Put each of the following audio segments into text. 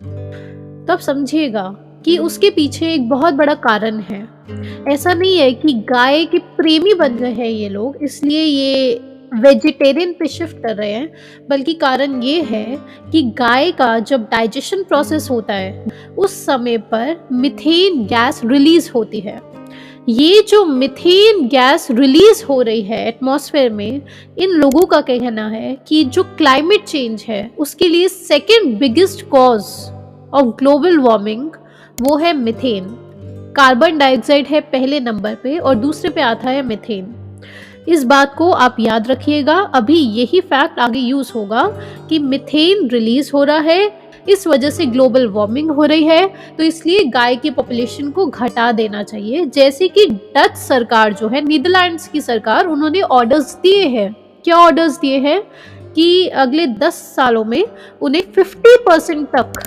तो आप समझिएगा कि उसके पीछे एक बहुत बड़ा कारण है। ऐसा नहीं है कि गाय के प्रेमी बन गए हैं ये लोग इसलिए ये वेजिटेरियन पे शिफ्ट कर रहे हैं, बल्कि कारण ये है कि गाय का जब डाइजेशन प्रोसेस होता है उस समय पर मीथेन गैस रिलीज होती है। ये जो मीथेन गैस रिलीज हो रही है एटमॉस्फेयर में, इन लोगों का कहना है कि जो क्लाइमेट चेंज है उसके लिए second biggest cause of global warming वो है मीथेन। कार्बन डाइऑक्साइड है पहले नंबर पे और दूसरे पे आता है मीथेन। इस बात को आप याद रखिएगा, अभी यही फैक्ट आगे यूज होगा कि मीथेन रिलीज हो रहा है, इस वजह से ग्लोबल वार्मिंग हो रही है, तो इसलिए गाय की पॉपुलेशन को घटा देना चाहिए। जैसे कि डच सरकार जो है, नीदरलैंड्स की सरकार, उन्होंने ऑर्डर्स दिए हैं। क्या ऑर्डर्स दिए हैं कि अगले 10 सालों में उन्हें 50% तक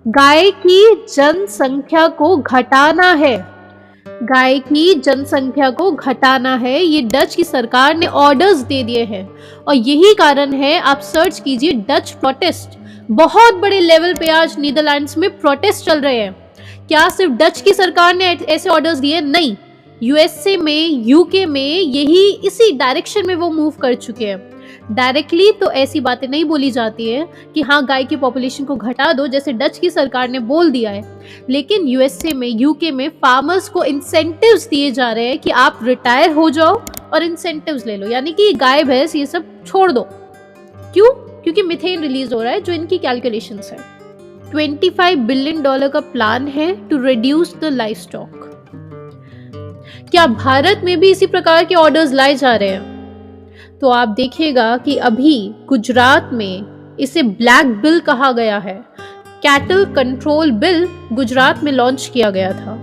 गाय की जनसंख्या को घटाना है। गाय की जनसंख्या को घटाना है, ये डच की सरकार ने ऑर्डर्स दे दिए हैं। और यही कारण है, आप सर्च कीजिए डच प्रोटेस्ट, बहुत बड़े लेवल पे आज नीदरलैंड्स में प्रोटेस्ट चल रहे हैं। क्या सिर्फ डच की सरकार ने ऐसे ऑर्डर्स दिए? नहीं, यूएसए में, यूके में यही इसी डायरेक्शन में वो मूव कर चुके हैं। डायरेक्टली तो ऐसी बातें नहीं बोली जाती है कि हाँ गाय की पॉपुलेशन को घटा दो, जैसे डच की सरकार ने बोल दिया है, लेकिन यूएसए में, यूके में फार्मर्स को इंसेंटिव्स दिए जा रहे हैं कि आप रिटायर हो जाओ और इंसेंटिव्स ले लो, यानी कि गाय भैंस ये सब छोड़ दो। क्यों? क्योंकि मीथेन रिलीज हो रहा है, जो इनकी कैलकुलेशंस है। $25 बिलियन का प्लान है to reduce the livestock. क्या भारत में भी इसी प्रकार के ऑर्डर्स लाए जा रहे हैं? तो आप देखिएगा कि अभी गुजरात में इसे ब्लैक बिल कहा गया है। कैटल कंट्रोल बिल गुजरात में लॉन्च किया गया था,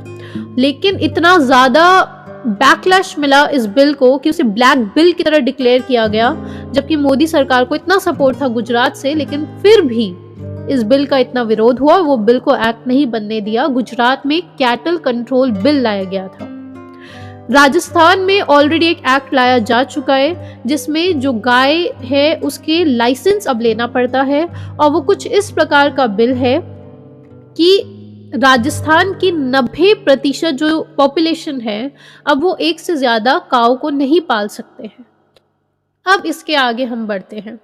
लेकिन इतना ज्यादा बैकलैश मिला इस बिल को कि उसे ब्लैक बिल की तरह डिक्लेयर किया गया, जबकि मोदी सरकार को इतना सपोर्ट था गुजरात से, लेकिन फिर भी इस बिल का इतना विरोध हुआ, वो बिल को एक्ट नहीं बनने दिया। गुजरात में कैटल कंट्रोल बिल लाया गया था। राजस्थान में ऑलरेडी एक एक्ट लाया जा चुका है जिसमें जो गाय है उसके लाइसेंस अब लेना पड़ता है, और वो कुछ इस प्रकार का बिल है कि राजस्थान की 90% जो पॉपुलेशन है अब वो एक से ज्यादा काऊ को नहीं पाल सकते हैं। अब इसके आगे हम बढ़ते हैं।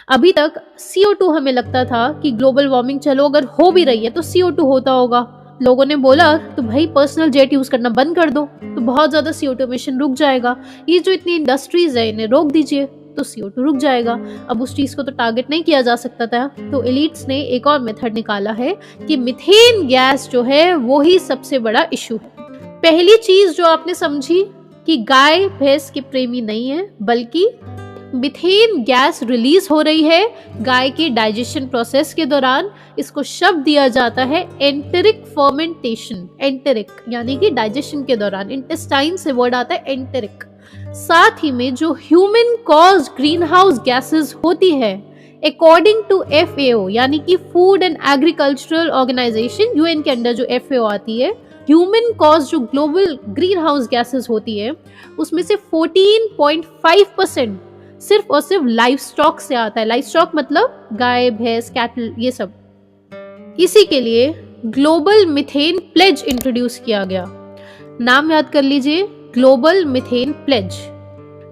अभी तक CO2 हमें लगता था कि ग्लोबल वार्मिंग चलो अगर हो भी रही है तो CO2 होता होगा। लोगों ने बोला तो भाई पर्सनल जेट यूज करना बंद कर दो, तो बहुत ज्यादा CO2 एमिशन रुक जाएगा। ये जो इतनी इंडस्ट्रीज है इन्हें रोक दीजिए तो CO2 रुक जाएगा। अब उस चीज को तो टारगेट नहीं किया जा सकता था, तो एलिट्स ने एक और मेथड निकाला है कि मीथेन गैस जो है वो ही सबसे बड़ा इशू है। पहली चीज जो आपने समझी कि गाय भैंस के प्रेमी नहीं है, बल्कि मीथेन गैस रिलीज हो रही है गाय के डाइजेशन प्रोसेस के दौरान। इसको शब्द दिया जाता है एंटेरिक फर्मेंटेशन। एंटेरिक यानी कि डाइजेशन के दौरान, इंटेस्टाइन से वर्ड आता है एंटेरिक। साथ ही में जो human cause greenhouse gases होती है, अकॉर्डिंग टू FAO यानी कि food and agricultural organisation, UN के अंडर जो FAO आती है, ह्यूमन कॉज जो ग्लोबल ग्रीन हाउस गैसेज होती है उसमें से 14.5% सिर्फ और सिर्फ लाइव स्टॉक से आता है। लाइव स्टॉक मतलब गाय भैंस कैटल ये सब। इसी के लिए ग्लोबल मीथेन प्लेज इंट्रोड्यूस किया गया। नाम याद कर लीजिए, global methane pledge.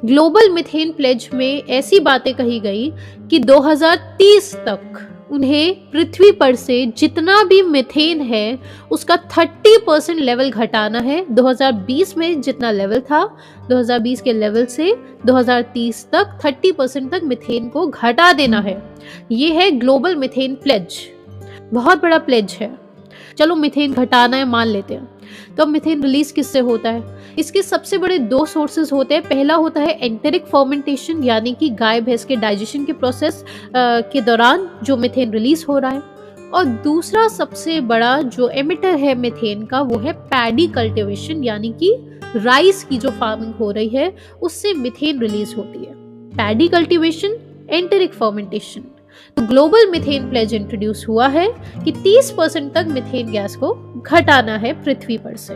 Global methane pledge में ऐसी बातें कही गई कि 2030 तक उन्हें पृथ्वी पर से जितना भी मीथेन है उसका 30% लेवल घटाना है। 2020 में जितना लेवल था 2020 के लेवल से 2030 तक 30% तक मीथेन को घटा देना है। ये है ग्लोबल मीथेन प्लेज, बहुत बड़ा प्लेज है। चलो मीथेन घटाना है मान लेते हैं, तो अब मीथेन रिलीज किससे होता है? इसके सबसे बड़े 2 सोर्सेज होते हैं। पहला होता है एंटेरिक फर्मेंटेशन, यानी कि गाय भैंस के डाइजेशन के प्रोसेस के दौरान जो मीथेन रिलीज हो रहा है, और दूसरा सबसे बड़ा जो एमिटर है मीथेन का वो है पैडी कल्टीवेशन, यानी कि राइस की जो फार्मिंग हो रही है उससे मीथेन रिलीज होती है। Paddy cultivation, enteric fermentation. तो ग्लोबल मीथेन प्लेज इंट्रोड्यूस हुआ है कि 30% तक मीथेन गैस को घटाना है पृथ्वी पर से।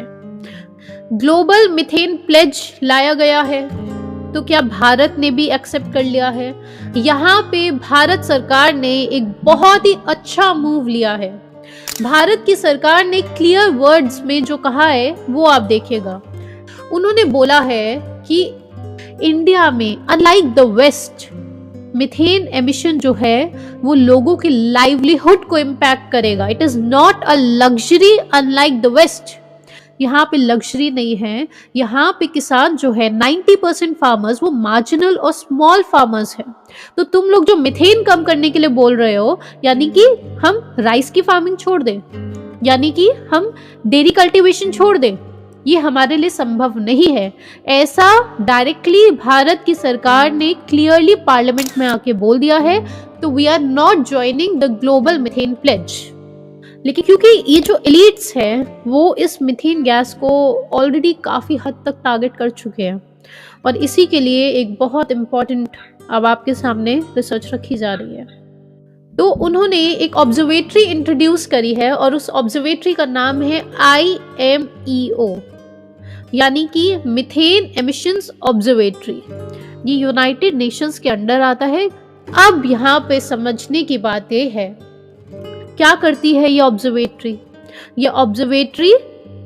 ग्लोबल मीथेन प्लेज लाया गया है तो क्या भारत ने भी एक्सेप्ट कर लिया है? यहाँ पे भारत सरकार ने एक बहुत ही अच्छा मूव लिया है। भारत की सरकार ने क्लियर वर्ड्स में जो कहा है वो आप देखिएगा। उन्होंने बोला है कि इंडिया में unlike the west, methane emission जो है वो लोगों की लाइवलीहुड को इम्पैक्ट करेगा। It is not a luxury unlike the west. यहाँ पे लग्जरी नहीं है, यहाँ पे किसान जो है 90% फार्मर्स वो मार्जिनल और स्मॉल फार्मर्स हैं। तो तुम लोग जो मीथेन कम करने के लिए बोल रहे हो, यानी कि हम राइस की फार्मिंग छोड़ दें, यानी कि हम डेयरी कल्टीवेशन छोड़ दें, ये हमारे लिए संभव नहीं है। ऐसा डायरेक्टली भारत की सरकार ने क्लियरली पार्लियामेंट में आके बोल दिया है। तो we are not joining the global methane pledge. लेकिन क्योंकि ये जो एलिट्स हैं वो इस मीथेन गैस को ऑलरेडी काफ़ी हद तक टारगेट कर चुके हैं, और इसी के लिए एक बहुत इम्पॉर्टेंट अब आपके सामने रिसर्च रखी जा रही है। तो उन्होंने एक ऑब्जर्वेटरी इंट्रोड्यूस करी है, और उस ऑब्जर्वेटरी का नाम है IMEO, यानी कि मीथेन एमिशंस ऑब्जर्वेटरी। ये यूनाइटेड नेशंस के अंडर आता है। अब यहाँ पे समझने की बात ये है, क्या करती है ये ऑब्जर्वेटरी? ये ऑब्जर्वेटरी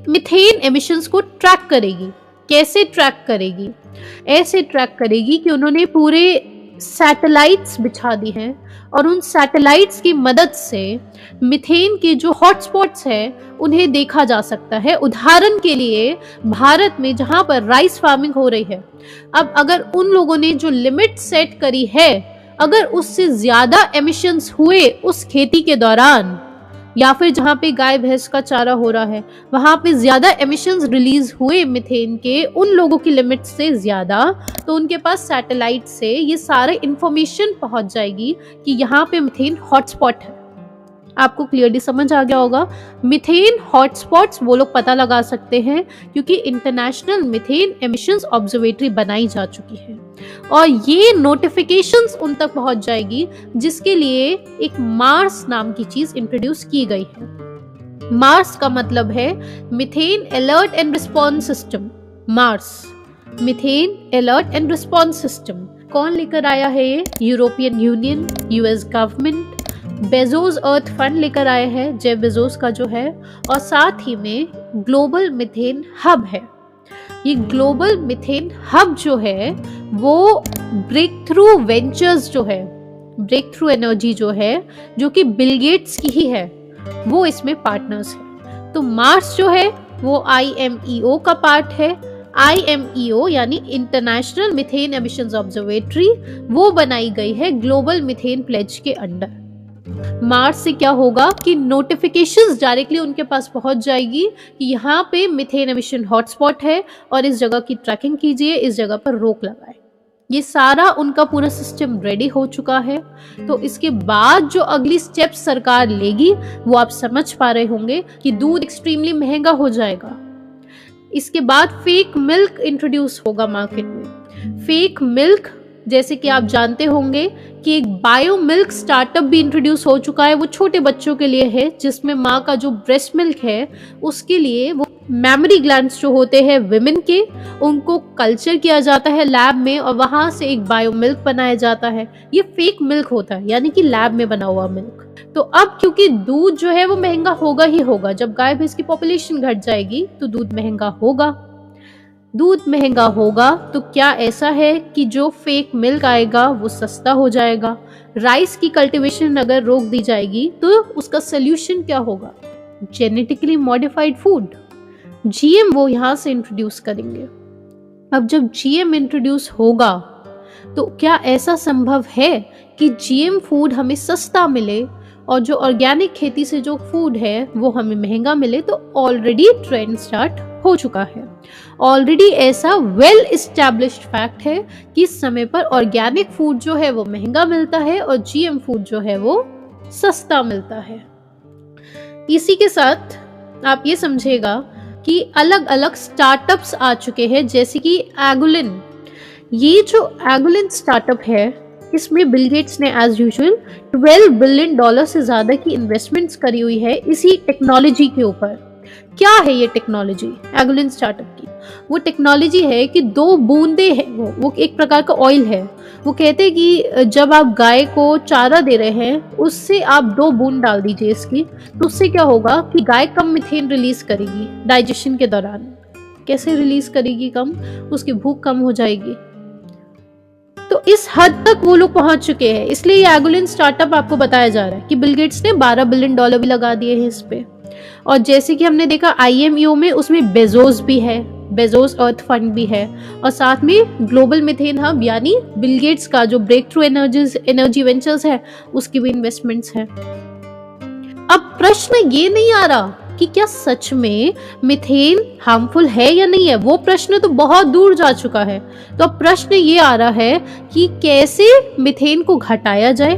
मीथेन एमिशंस को ट्रैक करेगी। कैसे ट्रैक करेगी? ऐसे ट्रैक करेगी कि उन्होंने पूरे सैटेलाइट्स बिछा दी हैं, और उन सैटेलाइट्स की मदद से मीथेन के जो हॉटस्पॉट्स हैं उन्हें देखा जा सकता है। उदाहरण के लिए भारत में जहां पर राइस फार्मिंग हो रही है, अब अगर उन लोगों ने जो लिमिट सेट करी है, अगर उससे ज्यादा एमिशंस हुए उस खेती के दौरान, या फिर जहाँ पे गाय भैंस का चारा हो रहा है वहाँ पे ज्यादा एमिशंस रिलीज हुए मीथेन के, उन लोगों की लिमिट से ज्यादा, तो उनके पास सैटेलाइट से ये सारे इंफॉर्मेशन पहुंच जाएगी कि यहाँ पे मीथेन हॉटस्पॉट है। आपको क्लियरली समझ आ गया होगा। मीथेन हॉटस्पॉट्स वो लोग पता लगा सकते हैं क्योंकि इंटरनेशनल मीथेन एमिशंस ऑब्जर्वेटरी बनाई जा चुकी है, और ये नोटिफिकेशंस उन तक पहुंच जाएगी, जिसके लिए एक मार्स नाम की चीज इंट्रोड्यूस की गई है। मार्स का मतलब है methane alert and response system. Mars, methane alert and response system कौन लेकर आया है? ये European Union, US government, Bezos Earth Fund लेकर आए हैं, जेफ बेजोस का जो है, और साथ ही में ग्लोबल मीथेन हब है। ये ग्लोबल मीथेन हब जो है वो ब्रेक थ्रू वेंचर्स जो है, ब्रेक थ्रू एनर्जी जो है, जो कि बिल गेट्स की ही है, वो इसमें पार्टनर्स है। तो मार्स जो है वो IMEO का पार्ट है। IMEO यानी इंटरनेशनल मीथेन एमिशंस ऑब्जर्वेटरी, वो बनाई गई है ग्लोबल मीथेन प्लेज के अंडर। मार्स से क्या होगा कि नोटिफिकेशंस डायरेक्टली उनके पास पहुंच जाएगी कि यहाँ पे मीथेन एमिशन हॉटस्पॉट है और इस जगह की ट्रैकिंग कीजिए, इस जगह पर रोक लगाए। ये सारा उनका पूरा सिस्टम रेडी हो चुका है। तो इसके बाद जो अगली स्टेप सरकार लेगी वो आप समझ पा रहे होंगे कि दूध एक्सट्रीमली महंगा हो जाएगा। इसके बाद फेक मिल्क इंट्रोड्यूस होगा मार्केट में। फेक मिल्क, जैसे कि आप जानते होंगे कि एक बायो मिल्क स्टार्टअप भी इंट्रोड्यूस हो चुका है। वो छोटे बच्चों के लिए है, जिसमें माँ का जो ब्रेस्ट मिल्क है उसके लिए वो मेमोरी ग्लैंड्स जो होते हैं विमेन के, उनको कल्चर किया जाता है लैब में, और वहां से एक बायो मिल्क बनाया जाता है। ये फेक मिल्क होता है, यानी कि लैब में बना हुआ मिल्क। तो अब क्योंकि दूध जो है वो महंगा होगा ही होगा, जब गाय भैंस की पॉपुलेशन घट जाएगी तो दूध महंगा होगा। दूध महंगा होगा तो क्या ऐसा है कि जो फेक मिल्क आएगा वो सस्ता हो जाएगा? राइस की कल्टीवेशन अगर रोक दी जाएगी तो उसका सोल्यूशन क्या होगा? जेनेटिकली मॉडिफाइड फूड, GM वो यहाँ से इंट्रोड्यूस करेंगे। अब जब GM इंट्रोड्यूस होगा तो क्या ऐसा संभव है कि GM फूड हमें सस्ता मिले और जो ऑर्गेनिक खेती से जो फूड है वो हमें महंगा मिले? तो ऑलरेडी ट्रेंड स्टार्ट हो चुका है। ऑलरेडी ऐसा वेल एस्टैब्लिश्ड फैक्ट है कि इस समय पर ऑर्गेनिक फूड जो है वो महंगा मिलता है और GM फूड जो है वो सस्ता मिलता है। इसी के साथ आप ये समझेगा कि अलग अलग स्टार्टअप्स आ चुके हैं, जैसे कि एगुलिन। ये जो एगुलिन स्टार्टअप है इसमें बिल गेट्स ने एज यूजुअल $12 बिलियन से ज्यादा की इन्वेस्टमेंट्स करी हुई है इसी टेक्नोलॉजी के ऊपर। क्या है ये टेक्नोलॉजी एगुलिन स्टार्टअप की? वो टेक्नोलॉजी है कि 2 बूंदे हैं, वो एक प्रकार का ऑयल है। वो कहते हैं कि जब आप गाय को चारा दे रहे हैं, उससे आप 2 बूंद डाल दीजिए इसकी, तो उससे क्या होगा कि गाय कम मीथेन रिलीज करेगी डाइजेशन के दौरान। कैसे रिलीज करेगी कम? उसकी भूख कम हो जाएगी। तो इस हद तक वो लोग पहुंच चुके हैं। इसलिए ये एगोलिन स्टार्टअप आपको बताया जा रहा है कि बिल गेट्स ने $12 बिलियन भी लगा दिए हैं इस पे। और जैसे कि हमने देखा IMEO में, उसमें बेजोस भी है, बेजोस अर्थ फंड भी है, और साथ में ग्लोबल मीथेन हब यानी बिल गेट्स का जो ब्रेक थ्रू एनर्जी वेंचर्स है, उसकी भी इन्वेस्टमेंट्स है। अब प्रश्न ये नहीं आ रहा कि क्या सच में मीथेन हार्मफुल है या नहीं है, वो प्रश्न तो बहुत दूर जा चुका है। तो अब प्रश्न ये आ रहा है कि कैसे मीथेन को घटाया जाए,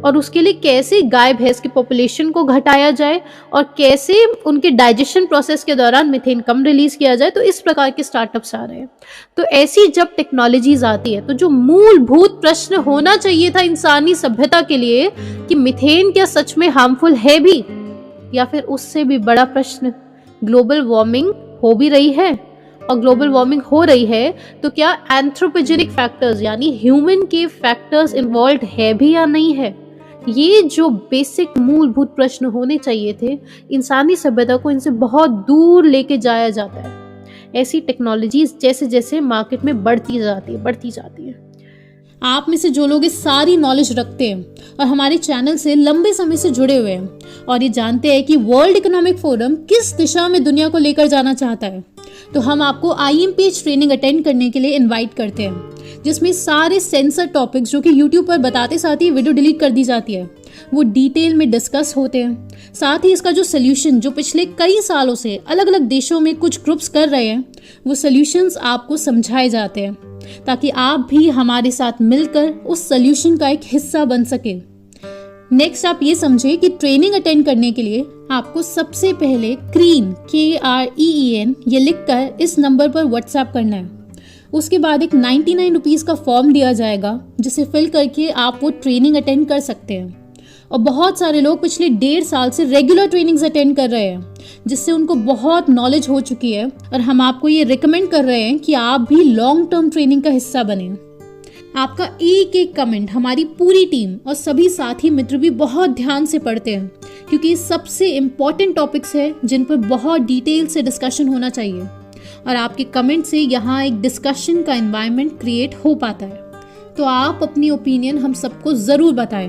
और उसके लिए कैसे गाय भैंस की पॉपुलेशन को घटाया जाए, और कैसे उनके डाइजेशन प्रोसेस के दौरान मीथेन कम रिलीज किया जाए। तो इस प्रकार के स्टार्टअप्स आ रहे हैं। तो ऐसी जब टेक्नोलॉजीज आती है, तो जो मूलभूत प्रश्न होना चाहिए था इंसानी सभ्यता के लिए कि मीथेन क्या सच में हार्मफुल है भी, या फिर उससे भी बड़ा प्रश्न, ग्लोबल वार्मिंग हो भी रही है, और ग्लोबल वार्मिंग हो रही है तो क्या एंथ्रोपोजेनिक फैक्टर्स यानी ह्यूमन के फैक्टर्स इन्वॉल्व है भी या नहीं है। ये जो बेसिक मूलभूत प्रश्न होने चाहिए थे, इंसानी सभ्यता को इनसे बहुत दूर लेके जाया जाता है। ऐसी टेक्नोलॉजीज जैसे जैसे मार्केट में बढ़ती जाती है। आप में से जो लोग इस सारी नॉलेज रखते हैं और हमारे चैनल से लंबे समय से जुड़े हुए हैं और ये जानते हैं कि वर्ल्ड इकोनॉमिक फोरम किस दिशा में दुनिया को लेकर जाना चाहता है, तो हम आपको IMPH ट्रेनिंग अटेंड करने के लिए इनवाइट करते हैं, जिसमें सारे सेंसर टॉपिक्स जो कि YouTube पर बताते साथ ही वीडियो डिलीट कर दी जाती है, वो डिटेल में डिस्कस होते हैं। साथ ही इसका जो सोल्यूशन जो पिछले कई सालों से अलग अलग देशों में कुछ ग्रुप्स कर रहे हैं, वो सोल्यूशंस आपको समझाए जाते हैं, ताकि आप भी हमारे साथ मिलकर उस सोल्यूशन का एक हिस्सा बन सके। नेक्स्ट आप ये समझे कि ट्रेनिंग अटेंड करने के लिए आपको सबसे पहले क्रीन KREEN ये लिखकर इस नंबर पर व्हाट्सएप करना है। उसके बाद एक 99 रुपीज़ का फॉर्म दिया जाएगा, जिसे फिल करके आप वो ट्रेनिंग अटेंड कर सकते हैं। और बहुत सारे लोग पिछले 1.5 साल से रेगुलर ट्रेनिंग्स अटेंड कर रहे हैं, जिससे उनको बहुत नॉलेज हो चुकी है, और हम आपको ये रिकमेंड कर रहे हैं कि आप भी लॉन्ग टर्म ट्रेनिंग का हिस्सा बने। आपका एक एक कमेंट हमारी पूरी टीम और सभी साथी मित्र भी बहुत ध्यान से पढ़ते हैं, क्योंकि ये सबसे इम्पॉर्टेंट टॉपिक्स है जिन पर बहुत डिटेल से डिस्कशन होना चाहिए, और आपके कमेंट से यहाँ एक डिस्कशन का एनवायरनमेंट क्रिएट हो पाता है। तो आप अपनी ओपिनियन हम सबको ज़रूर बताएं।